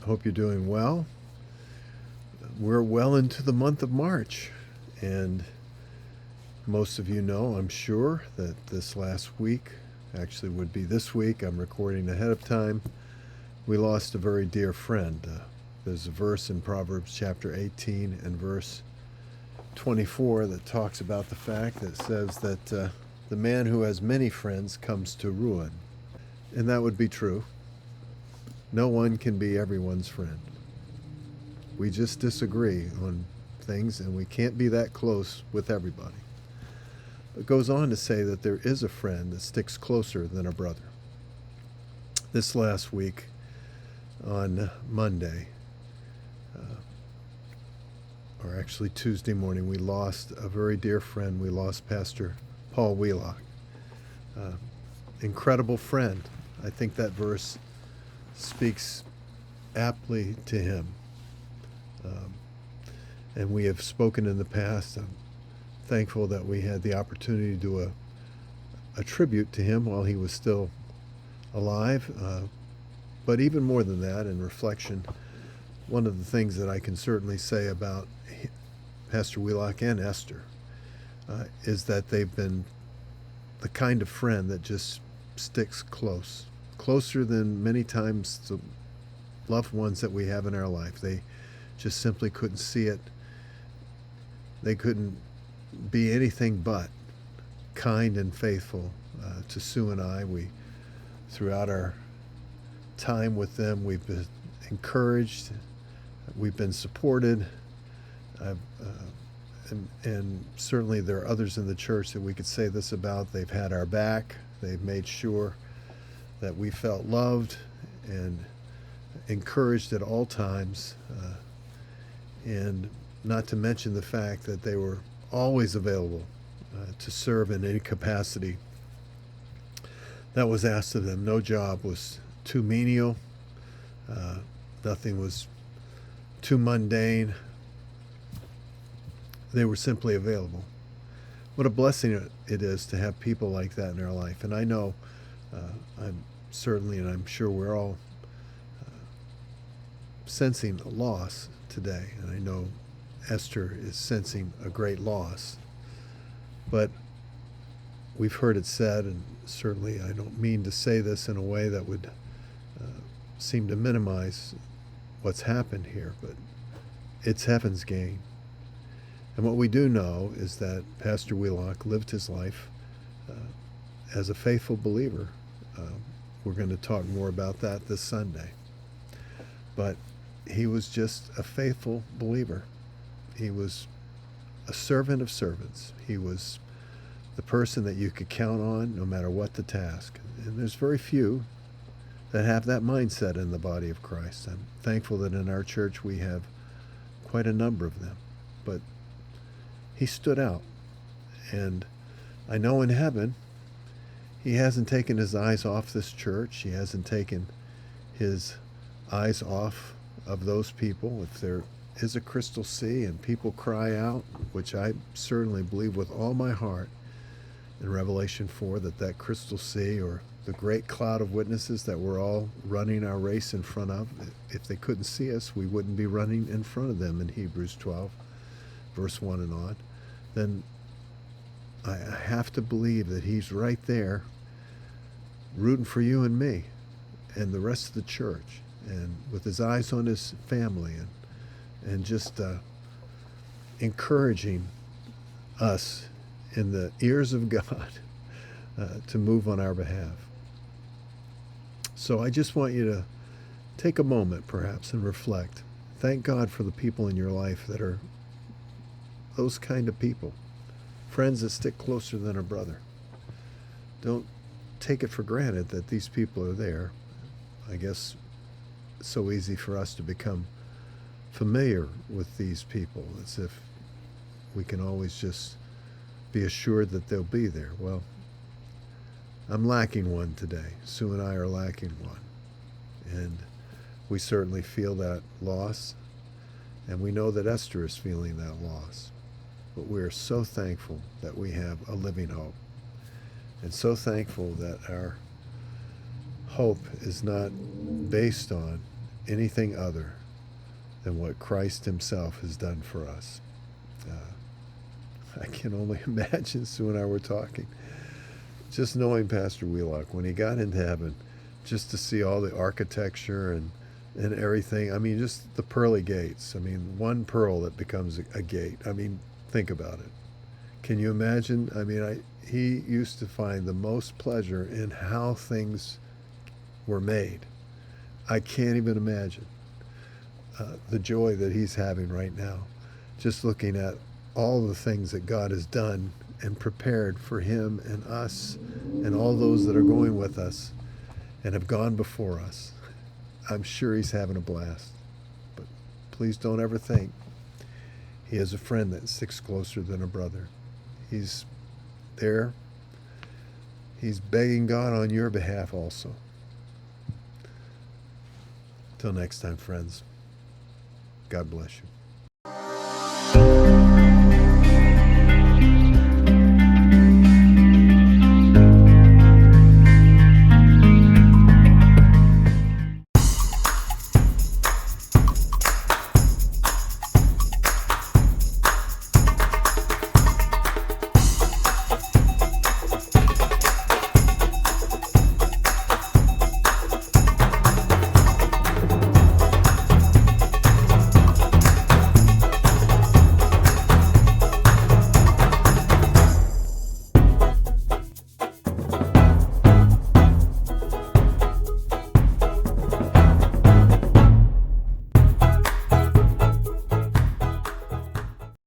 Hope you're doing well. We're well into the month of March, and most of you know, I'm sure, that this last week, actually would be this week, I'm recording ahead of time, we lost a very dear friend. There's a verse in Proverbs chapter 18 and verse 24 that talks about the fact that says that the man who has many friends comes to ruin. And that would be true. No one can be everyone's friend. We just disagree on things, and we can't be that close with everybody. It goes on to say that there is a friend that sticks closer than a brother. This last week, on Monday, or actually Tuesday morning, we lost a very dear friend. We lost Pastor Paul Wheelock. Incredible friend. I think that verse speaks aptly to him. And we have spoken in the past. I'm thankful that we had the opportunity to do a tribute to him while he was still alive. But even more than that, in reflection, one of the things that I can certainly say about Pastor Wheelock and Esther is that they've been the kind of friend that just sticks closer than many times the loved ones that we have in our life. They just simply couldn't see it. They couldn't be anything but kind and faithful to Sue and I. Throughout our time with them, we've been encouraged, we've been supported, and certainly there are others in the church that we could say this about. They've had our back. They've made sure that we felt loved and encouraged at all times, and not to mention the fact that they were always available to serve in any capacity that was asked of them. No job was too menial. Nothing was too mundane. They were simply available. What a blessing it is to have people like that in our life. And I know I'm certainly, and I'm sure we're all sensing a loss today. And I know Esther is sensing a great loss. But we've heard it said, and certainly I don't mean to say this in a way that would seem to minimize what's happened here, but it's heaven's gain. And what we do know is that Pastor Wheelock lived his life as a faithful believer. We're going to talk more about that this Sunday. But he was just a faithful believer. He was a servant of servants. He was the person that you could count on no matter what the task. And there's very few that have that mindset in the body of Christ. I'm thankful that in our church we have quite a number of them. But he stood out. And I know in heaven, he hasn't taken his eyes off this church. He hasn't taken his eyes off of those people. If there is a crystal sea and people cry out, which I certainly believe with all my heart in Revelation 4, that crystal sea, or the great cloud of witnesses that we're all running our race in front of, if they couldn't see us, we wouldn't be running in front of them in Hebrews 12, verse 1 and on, then I have to believe that he's right there rooting for you and me and the rest of the church, and with his eyes on his family, and just encouraging us in the ears of God to move on our behalf. So I just want you to take a moment perhaps and reflect. Thank God for the people in your life that are those kind of people, friends that stick closer than a brother. Don't take it for granted that these people are there. I guess it's so easy for us to become familiar with these people, as if we can always just be assured that they'll be there. Well, I'm lacking one today. Sue and I are lacking one. And we certainly feel that loss. And we know that Esther is feeling that loss. But we're so thankful that we have a living hope. And so thankful that our hope is not based on anything other than what Christ himself has done for us. I can only imagine Sue and I were talking, just knowing Pastor Wheelock, when he got into heaven, just to see all the architecture and everything. I mean, just the pearly gates. I mean, one pearl that becomes a gate. I mean, think about it. Can you imagine? I mean, he used to find the most pleasure in how things were made. I can't even imagine the joy that he's having right now, just looking at all the things that God has done and prepared for him and us and all those that are going with us and have gone before us. I'm sure he's having a blast. But please don't ever think he has a friend that sticks closer than a brother. He's there. He's begging God on your behalf also. Till next time, friends. God bless you.